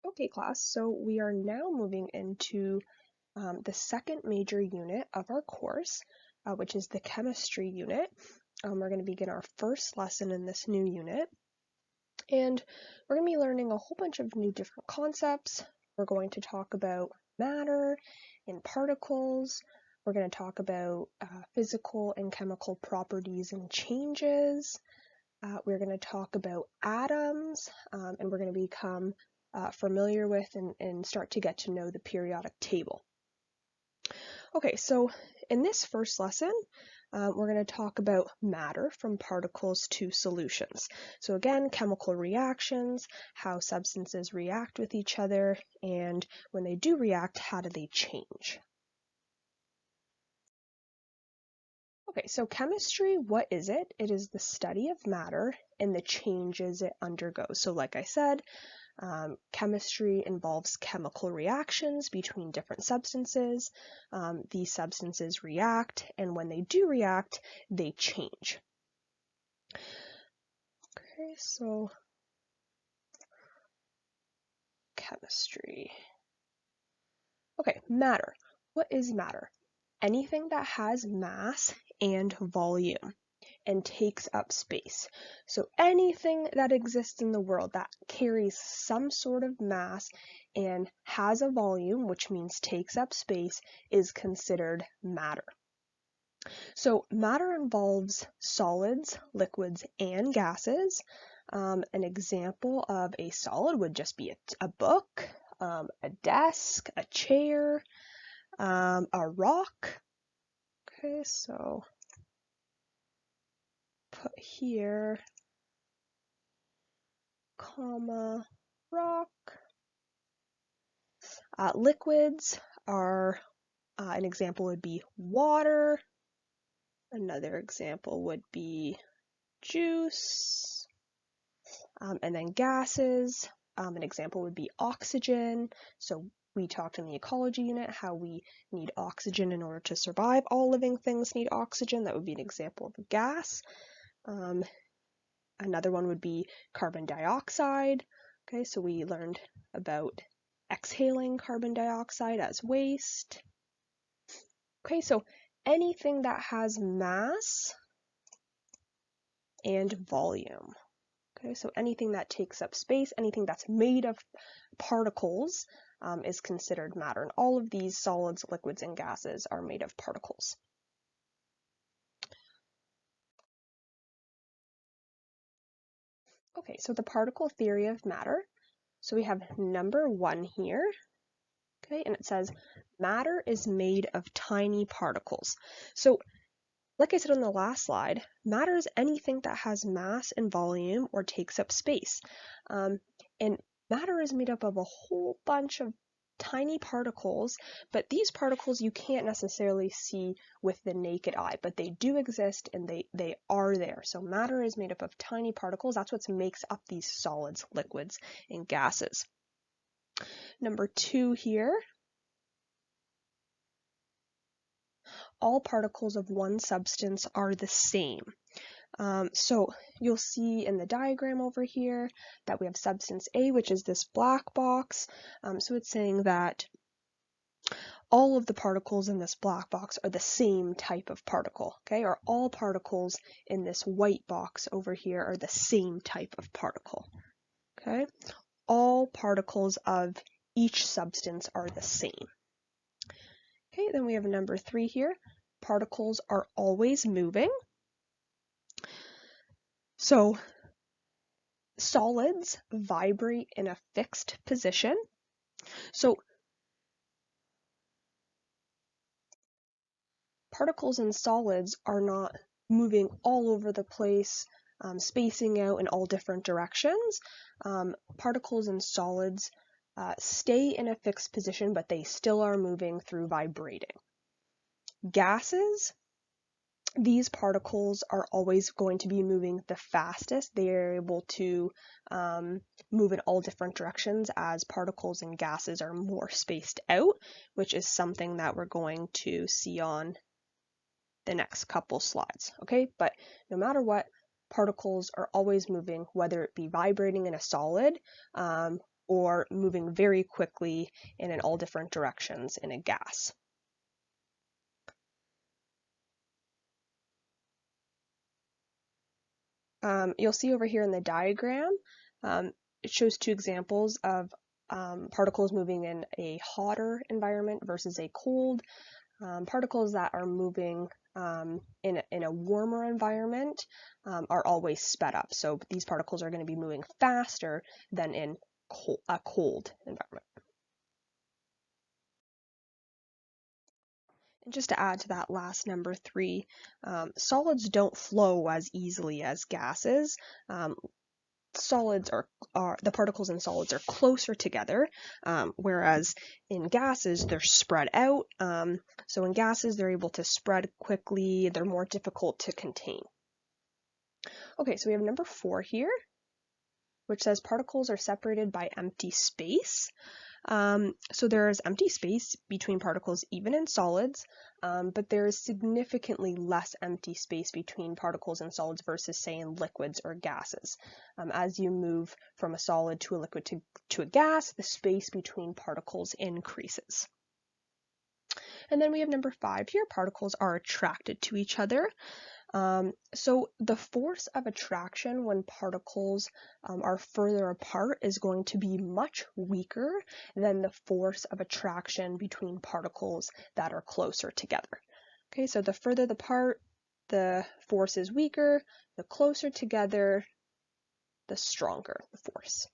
Okay, class, so we are now moving into the second major unit of our course, which is the chemistry unit. We're going to begin our first lesson in this new unit, and we're going to be learning a whole bunch of new different concepts. We're going to talk about matter and particles. We're going to talk about physical and chemical properties and changes. We're going to talk about atoms, and we're going to become familiar with and start to get to know the periodic table. Okay, so in this first lesson, we're going to talk about matter from particles to solutions. So again, chemical reactions, how substances react with each other, and when they do react, how do they change? Okay, so chemistry, what is it? It is the study of matter and the changes it undergoes. So like I said, chemistry involves chemical reactions between different substances. These substances react, and when they do react, they change. Okay, so chemistry. Okay, matter. What is matter? Anything that has mass and volume and takes up space. So anything that exists in the world that carries some sort of mass and has a volume, which means takes up space, is considered matter. So matter involves solids, liquids, and gases. An example of a solid would just be a book, a desk, a chair, a rock. Okay, so put here, comma, rock. Liquids are, an example would be water. Another example would be juice. And then gases, an example would be oxygen. So we talked in the ecology unit how we need oxygen in order to survive. All living things need oxygen. That would be an example of a gas. Another one would be carbon dioxide. Okay, so we learned about exhaling carbon dioxide as waste. Okay, so anything that has mass and volume. Okay, so anything that takes up space, anything that's made of particles is considered matter. And all of these solids, liquids, and gases are made of particles. Okay, so the particle theory of matter. So we have number 1 here. Okay, and it says matter is made of tiny particles. So like I said on the last slide, matter is anything that has mass and volume or takes up space. And matter is made up of a whole bunch of tiny particles, but these particles you can't necessarily see with the naked eye, but they do exist and they are there. So matter is made up of tiny particles. That's what makes up these solids, liquids, and gases. Number 2 here. All particles of one substance are the same. So you'll see in the diagram over here that we have substance A, which is this black box. So it's saying that all of the particles in this black box are the same type of particle, okay? Or all particles in this white box over here are the same type of particle, okay? All particles of each substance are the same. Okay, then we have number 3 here. Particles are always moving. So solids vibrate in a fixed position. So particles in solids are not moving all over the place, spacing out in all different directions. Particles in solids stay in a fixed position, but they still are moving through vibrating. Gases, these particles are always going to be moving the fastest. They are able to move in all different directions as particles and gases are more spaced out, which is something that we're going to see on the next couple slides, okay? But no matter what, particles are always moving, whether it be vibrating in a solid or moving very quickly and in all different directions in a gas. You'll see over here in the diagram, it shows two examples of particles moving in a hotter environment versus a cold. Particles that are moving in a warmer environment are always sped up. So these particles are going to be moving faster than in a cold environment. And just to add to that last number 3, solids don't flow as easily as gases. Solids the particles in solids are closer together, whereas in gases they're spread out. So in gases they're able to spread quickly, they're more difficult to contain. Okay, so we have number 4 here, which says particles are separated by empty space. So there's empty space between particles even in solids, but there is significantly less empty space between particles and solids versus, say, in liquids or gases. As you move from a solid to a liquid to a gas, the space between particles increases. And then we have number 5 here, particles are attracted to each other. So the force of attraction when particles are further apart is going to be much weaker than the force of attraction between particles that are closer together. Okay, so the further apart, the force is weaker, the closer together, the stronger the force.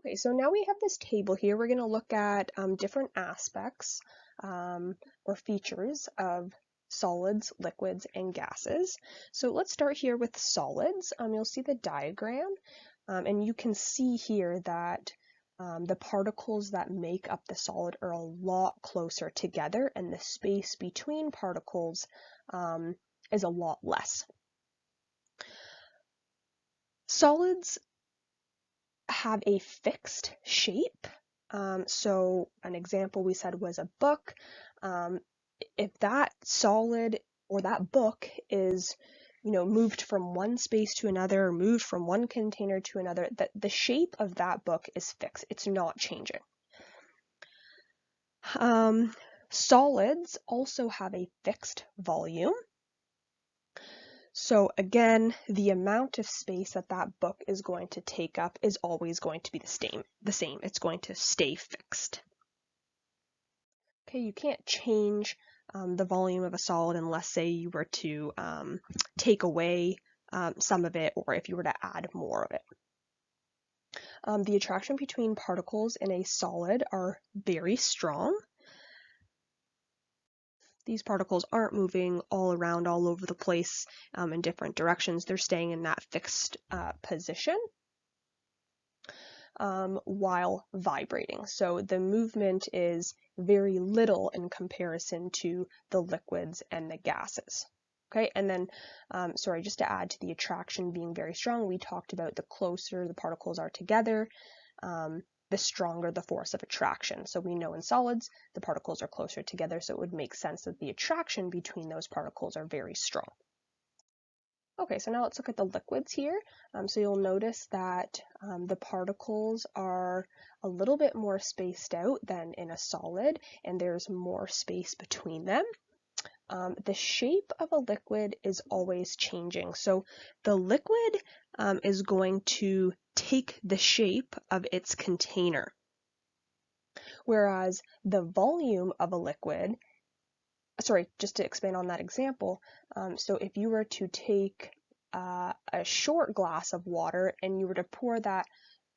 Okay, so now we have this table here. We're going to look at different aspects or features of solids, liquids, and gases. So let's start here with solids. You'll see the diagram, and you can see here that the particles that make up the solid are a lot closer together, and the space between particles is a lot less. Solids have a fixed shape. So an example we said was a book. If that solid or that book is, moved from one space to another, or moved from one container to another, the shape of that book is fixed. It's not changing. Solids also have a fixed volume. So again, the amount of space that book is going to take up is always going to be the same. It's going to stay fixed. Okay, you can't change the volume of a solid unless, say, you were to take away some of it, or if you were to add more of it. The attraction between particles in a solid are very strong. These particles aren't moving all around, all over the place in different directions. They're staying in that fixed position while vibrating. So the movement is very little in comparison to the liquids and the gases. Okay, and then, just to add to the attraction being very strong, we talked about the closer the particles are together, the stronger the force of attraction. So we know in solids, the particles are closer together, so it would make sense that the attraction between those particles are very strong. Okay, so now let's look at the liquids here. So you'll notice that the particles are a little bit more spaced out than in a solid, and there's more space between them. The shape of a liquid is always changing. So the liquid is going to take the shape of its container, whereas the volume of a liquid, just to expand on that example, so if you were to take a short glass of water and you were to pour that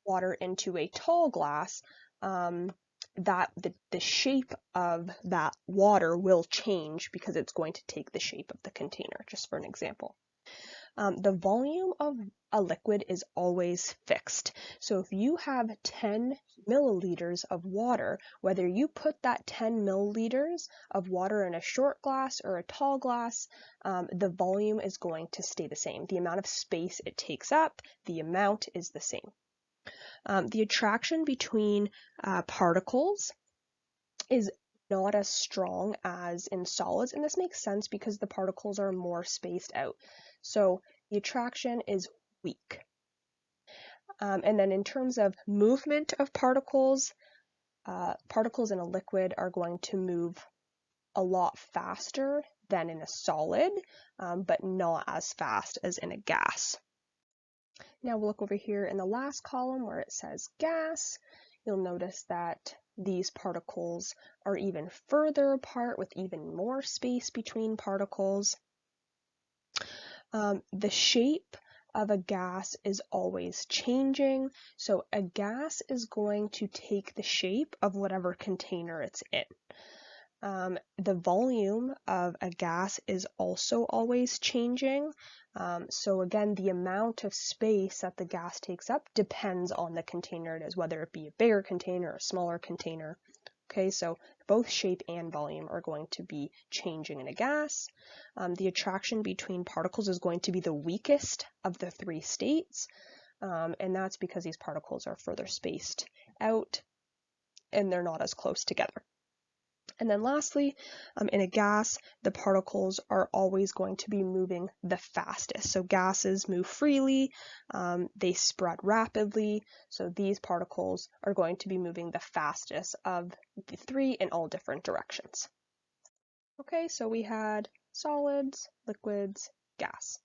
water into a tall glass, the shape of that water will change because it's going to take the shape of the container, just for an example. The volume of a liquid is always fixed. So if you have 10 milliliters of water, whether you put that 10 milliliters of water in a short glass or a tall glass, the volume is going to stay the same. The amount of space it takes up, the amount is the same. The attraction between particles is not as strong as in solids, and this makes sense because the particles are more spaced out. So the attraction is weak. And then in terms of movement of particles, particles in a liquid are going to move a lot faster than in a solid, but not as fast as in a gas. Now we'll look over here in the last column where it says gas. You'll notice that these particles are even further apart with even more space between particles. The shape of a gas is always changing, so a gas is going to take the shape of whatever container it's in. The volume of a gas is also always changing. So again, the amount of space that the gas takes up depends on the container it is, whether it be a bigger container or a smaller container. Okay, so both shape and volume are going to be changing in a gas. The attraction between particles is going to be the weakest of the three states, and that's because these particles are further spaced out and they're not as close together. And then lastly, in a gas, the particles are always going to be moving the fastest. So gases move freely, they spread rapidly, so these particles are going to be moving the fastest of the three in all different directions. Okay, so we had solids, liquids, gas.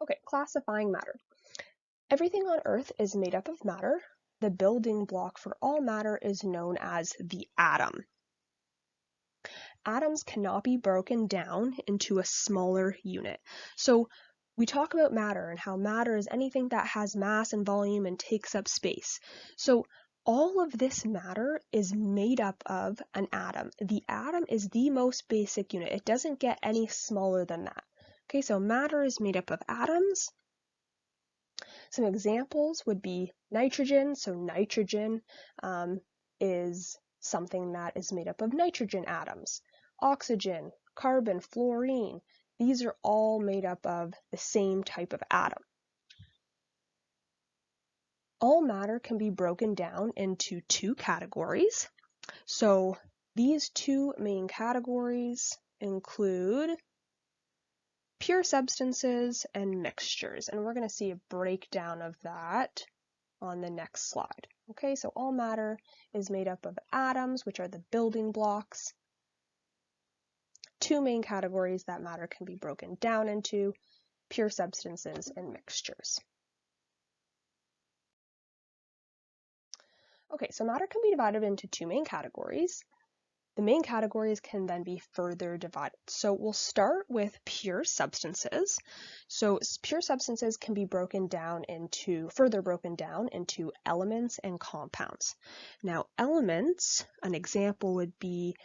Okay, classifying matter. Everything on Earth is made up of matter. The building block for all matter is known as the atom. Atoms cannot be broken down into a smaller unit. So we talk about matter and how matter is anything that has mass and volume and takes up space. So all of this matter is made up of an atom. The atom is the most basic unit. It doesn't get any smaller than that. Okay, so matter is made up of atoms. Some examples would be nitrogen. So nitrogen is something that is made up of nitrogen atoms. Oxygen, carbon, fluorine, these are all made up of the same type of atom. All matter can be broken down into two categories. So these two main categories include pure substances and mixtures, and we're going to see a breakdown of that on the next slide. Okay, so all matter is made up of atoms, which are the building blocks. Two main categories that matter can be broken down into: pure substances and mixtures. Okay, so matter can be divided into two main categories. The main categories can then be further divided. So we'll start with pure substances. So pure substances can be further broken down into elements and compounds. Now elements, an example would be,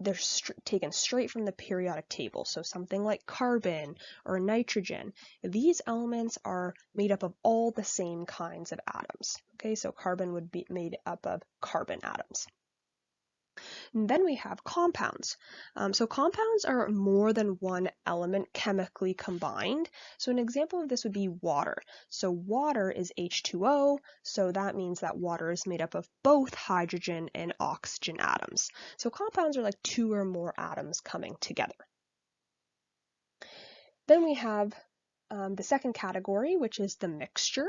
they're taken straight from the periodic table. So something like carbon or nitrogen. These elements are made up of all the same kinds of atoms. Okay, so carbon would be made up of carbon atoms. And then we have compounds. So compounds are more than one element chemically combined. So an example of this would be water. So water is H2O, so that means that water is made up of both hydrogen and oxygen atoms. So compounds are like two or more atoms coming together. Then we have the second category, which is the mixture.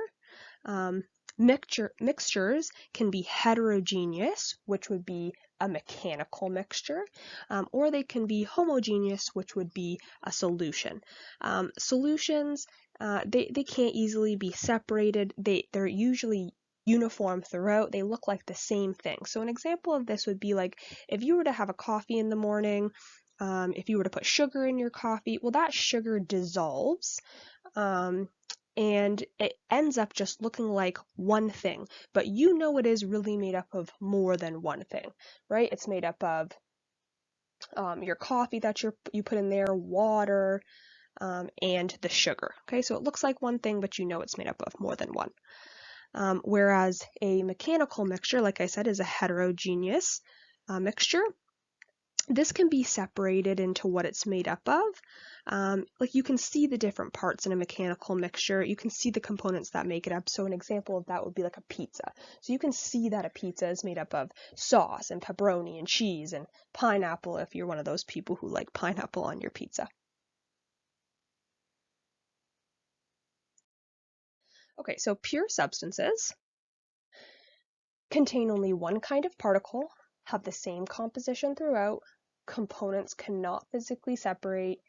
Mixtures can be heterogeneous, which would be a mechanical mixture, or they can be homogeneous, which would be a solution. Solutions, they can't easily be separated. They're usually uniform throughout. They look like the same thing. So an example of this would be like if you were to have a coffee in the morning, if you were to put sugar in your coffee, well, that sugar dissolves. And it ends up just looking like one thing, but you know it is really made up of more than one thing, right? It's made up of your coffee that you put in there, water, and the sugar. Okay, so it looks like one thing, but you know it's made up of more than one. Whereas a mechanical mixture, like I said, is a heterogeneous mixture. this can be separated into what it's made up of. Like you can see the different parts in a mechanical mixture. You can see the components that make it up. So an example of that would be like a pizza. So you can see that a pizza is made up of sauce and pepperoni and cheese and pineapple if you're one of those people who like pineapple on your pizza. Okay, so pure substances contain only one kind of particle, have the same composition throughout, components cannot physically separate,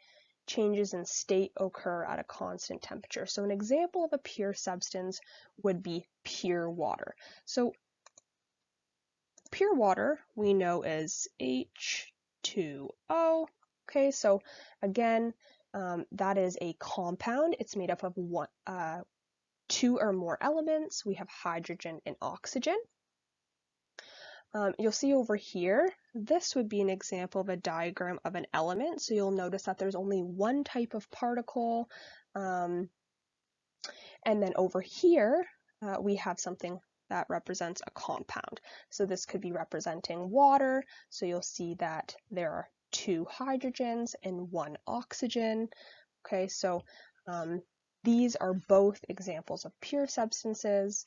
changes in state occur at a constant temperature. So an example of a pure substance would be pure water. So pure water we know is H2O. Okay, so again, that is a compound. It's made up of two or more elements. We have hydrogen and oxygen. You'll see over here, this would be an example of a diagram of an element. So you'll notice that there's only one type of particle. And then over here, we have something that represents a compound. So this could be representing water. So you'll see that there are two hydrogens and one oxygen. Okay, so these are both examples of pure substances.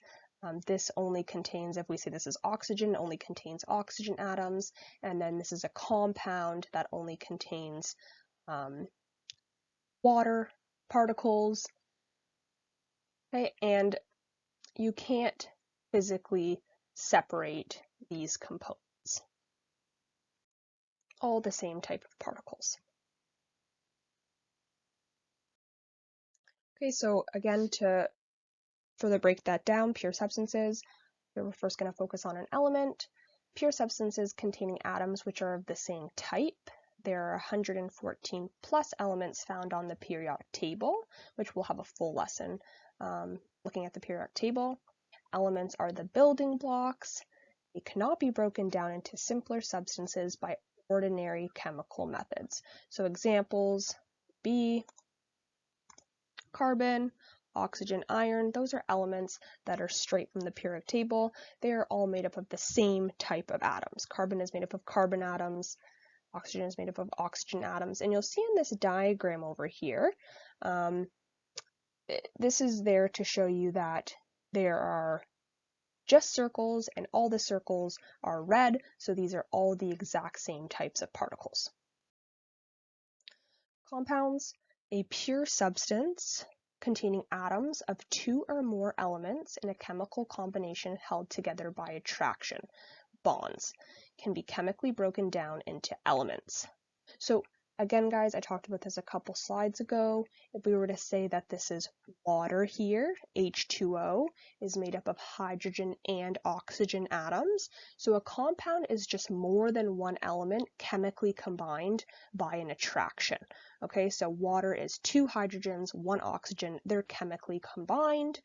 This only contains, if we say this is oxygen, it only contains oxygen atoms, and then this is a compound that only contains water particles. Okay, and you can't physically separate these components. All the same type of particles. Okay, so again, to further break that down, pure substances, we're first going to focus on an element. Pure substances containing atoms which are of the same type. There are 114 plus elements found on the periodic table, which we'll have a full lesson looking at the periodic table. Elements are the building blocks. They cannot be broken down into simpler substances by ordinary chemical methods. So examples be carbon, oxygen, iron. Those are elements that are straight from the periodic table. They are all made up of the same type of atoms. Carbon is made up of carbon atoms. Oxygen is made up of oxygen atoms. And you'll see in this diagram over here, this is there to show you that there are just circles and all the circles are red. So these are all the exact same types of particles. Compounds, a pure substance containing atoms of two or more elements in a chemical combination held together by attraction, bonds, can be chemically broken down into elements. So again, guys, I talked about this a couple slides ago. If we were to say that this is water here, H2O is made up of hydrogen and oxygen atoms. So a compound is just more than one element chemically combined by an attraction. Okay, so water is two hydrogens, one oxygen. They're chemically combined.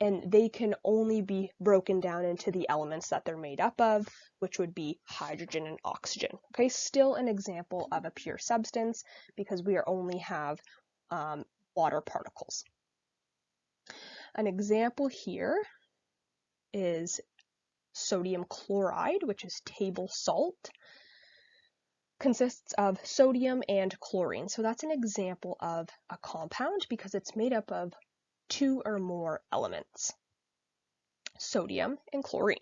And they can only be broken down into the elements that they're made up of, which would be hydrogen and oxygen. Okay, still an example of a pure substance because we only have water particles. An example here is sodium chloride, which is table salt. Consists of sodium and chlorine. So that's an example of a compound because it's made up of two or more elements, sodium and chlorine.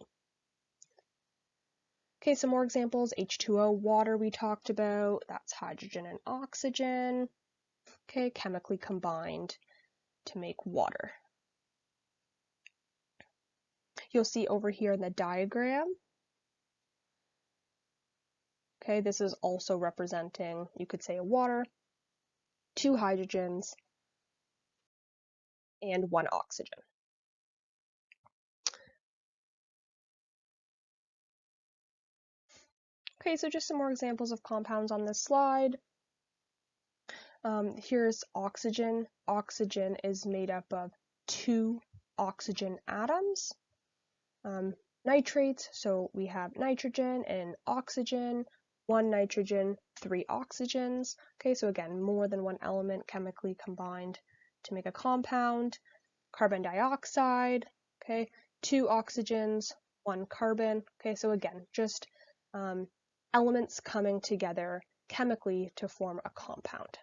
Okay, some more examples. H2O, water we talked about. That's hydrogen and oxygen. Okay, chemically combined to make water. You'll see over here in the diagram. Okay, this is also representing, you could say, a water, two hydrogens, and one oxygen. Okay, so just some more examples of compounds on this slide. Here's oxygen. Oxygen is made up of two oxygen atoms. Nitrates, so we have nitrogen and oxygen, one nitrogen, three oxygens. Okay, so again, more than one element chemically combined to make a compound. Carbon dioxide, okay, two oxygens, one carbon. Okay, so again, just elements coming together chemically to form a compound.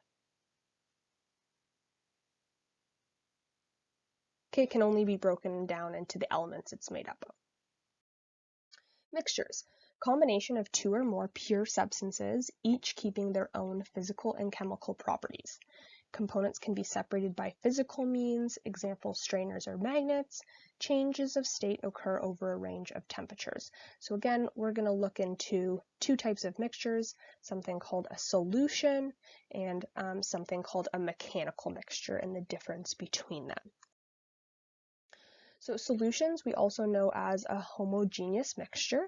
Okay, it can only be broken down into the elements it's made up of. Mixtures. Combination of two or more pure substances, each keeping their own physical and chemical properties. Components can be separated by physical means, example strainers or magnets. Changes of state occur over a range of temperatures. So again, we're going to look into two types of mixtures, something called a solution and something called a mechanical mixture, and the difference between them. So solutions we also know as a homogeneous mixture.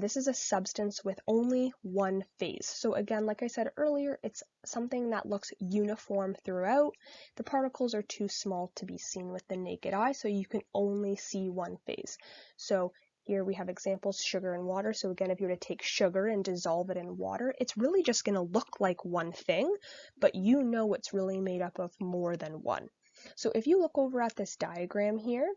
This is a substance with only one phase. So again, like I said earlier, it's something that looks uniform throughout. The particles are too small to be seen with the naked eye, so you can only see one phase. So here we have examples, sugar and water. So again, if you were to take sugar and dissolve it in water, it's really just going to look like one thing, but you know it's really made up of more than one. So if you look over at this diagram here,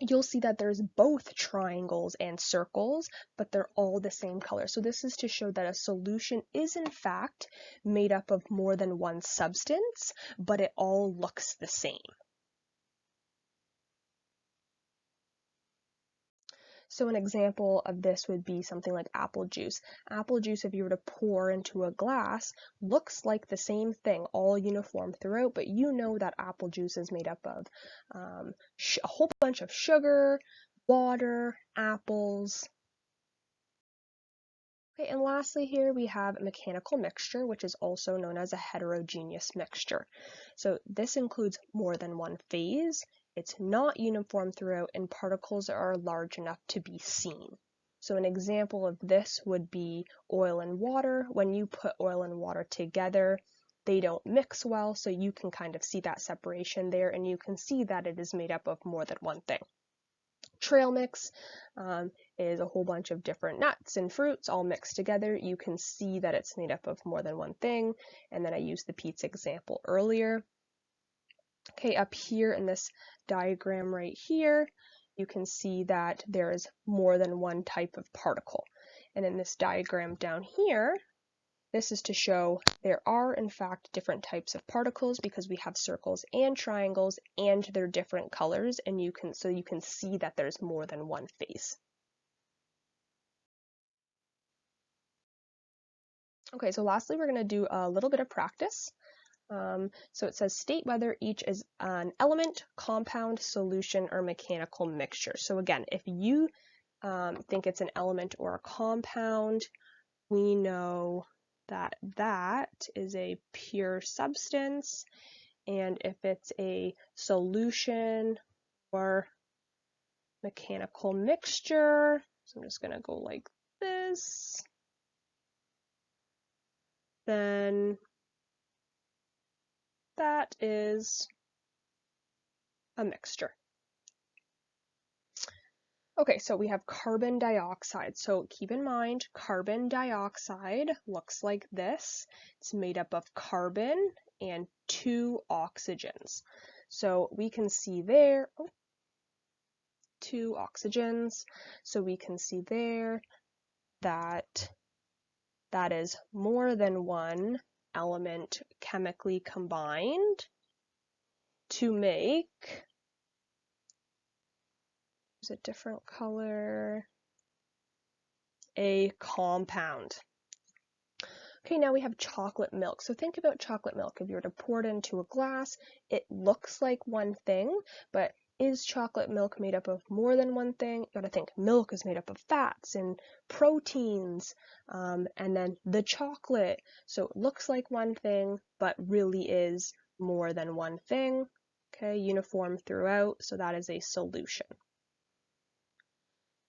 you'll see that there's both triangles and circles, but they're all the same color. So this is to show that a solution is in fact made up of more than one substance, but it all looks the same. So an example of this would be something like apple juice. Apple juice, if you were to pour into a glass, looks like the same thing, all uniform throughout, but you know that apple juice is made up of a whole bunch of sugar, water, apples. Okay, and lastly here we have a mechanical mixture, which is also known as a heterogeneous mixture. So this includes more than one phase. It's not uniform throughout, and particles are large enough to be seen. So an example of this would be oil and water. When you put oil and water together, they don't mix well, so you can kind of see that separation there, and you can see that it is made up of more than one thing. Trail mix is a whole bunch of different nuts and fruits all mixed together. You can see that it's made up of more than one thing, and then I used the pizza example earlier. Okay, up here in this diagram right here, you can see that there is more than one type of particle. And in this diagram down here, this is to show there are in fact different types of particles because we have circles and triangles and they're different colors, and you can see that there's more than one phase. Okay, so lastly we're going to do a little bit of practice. So it says state whether each is an element, compound, solution, or mechanical mixture. So again, if you think it's an element or a compound, we know that that is a pure substance, and if it's a solution or mechanical mixture, so I'm just going to go like this, then that is a mixture. Okay, so we have carbon dioxide. So keep in mind, carbon dioxide looks like this. It's made up of carbon and two oxygens. So we can see there, two oxygens. So we can see there that that is more than one element chemically combined to make a different color, a compound. Okay, now we have chocolate milk. So think about chocolate milk. If you were to pour it into a glass, it looks like one thing, but is chocolate milk made up of more than one thing? You gotta think milk is made up of fats and proteins, and then the chocolate. So it looks like one thing, but really is more than one thing. Okay, uniform throughout, so that is a solution.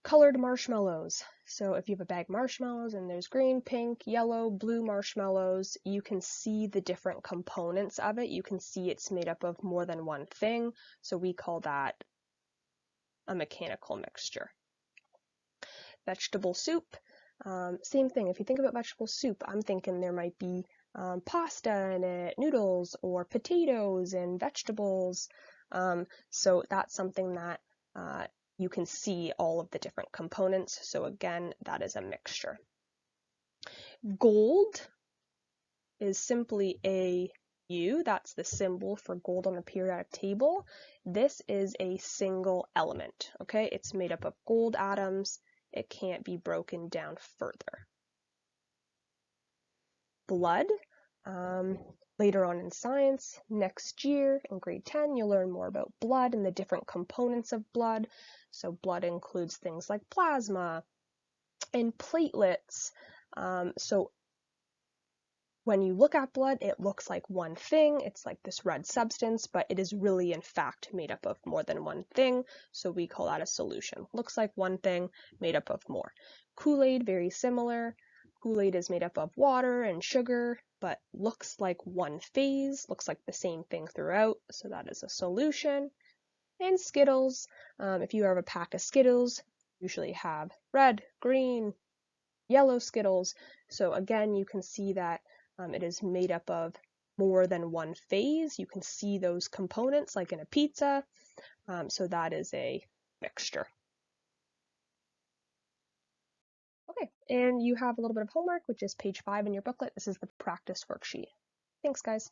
Colored marshmallows. So if you have a bag of marshmallows and there's green, pink, yellow, blue marshmallows, you can see the different components of it. You can see it's made up of more than one thing. So we call that a mechanical mixture. Vegetable soup. Same thing. If you think about vegetable soup, I'm thinking there might be pasta in it, noodles, or potatoes and vegetables. So that's something that you can see all of the different components. So again, that is a mixture. Gold is simply AU, that's the symbol for gold on a periodic table. This is a single element, okay? It's made up of gold atoms. It can't be broken down further. Blood, later on in science, next year in grade 10, you'll learn more about blood and the different components of blood. So blood includes things like plasma and platelets. So when you look at blood, it looks like one thing. It's like this red substance, but it is really, in fact, made up of more than one thing. So we call that a solution. Looks like one thing made up of more. Kool-Aid, very similar. Kool-Aid is made up of water and sugar, but looks like one phase, looks like the same thing throughout. So that is a solution. And Skittles, if you have a pack of Skittles, usually have red, green, yellow Skittles. So again, you can see that it is made up of more than one phase. You can see those components like in a pizza. So that is a mixture. Okay, and you have a little bit of homework, which is page 5 in your booklet. This is the practice worksheet. Thanks, guys.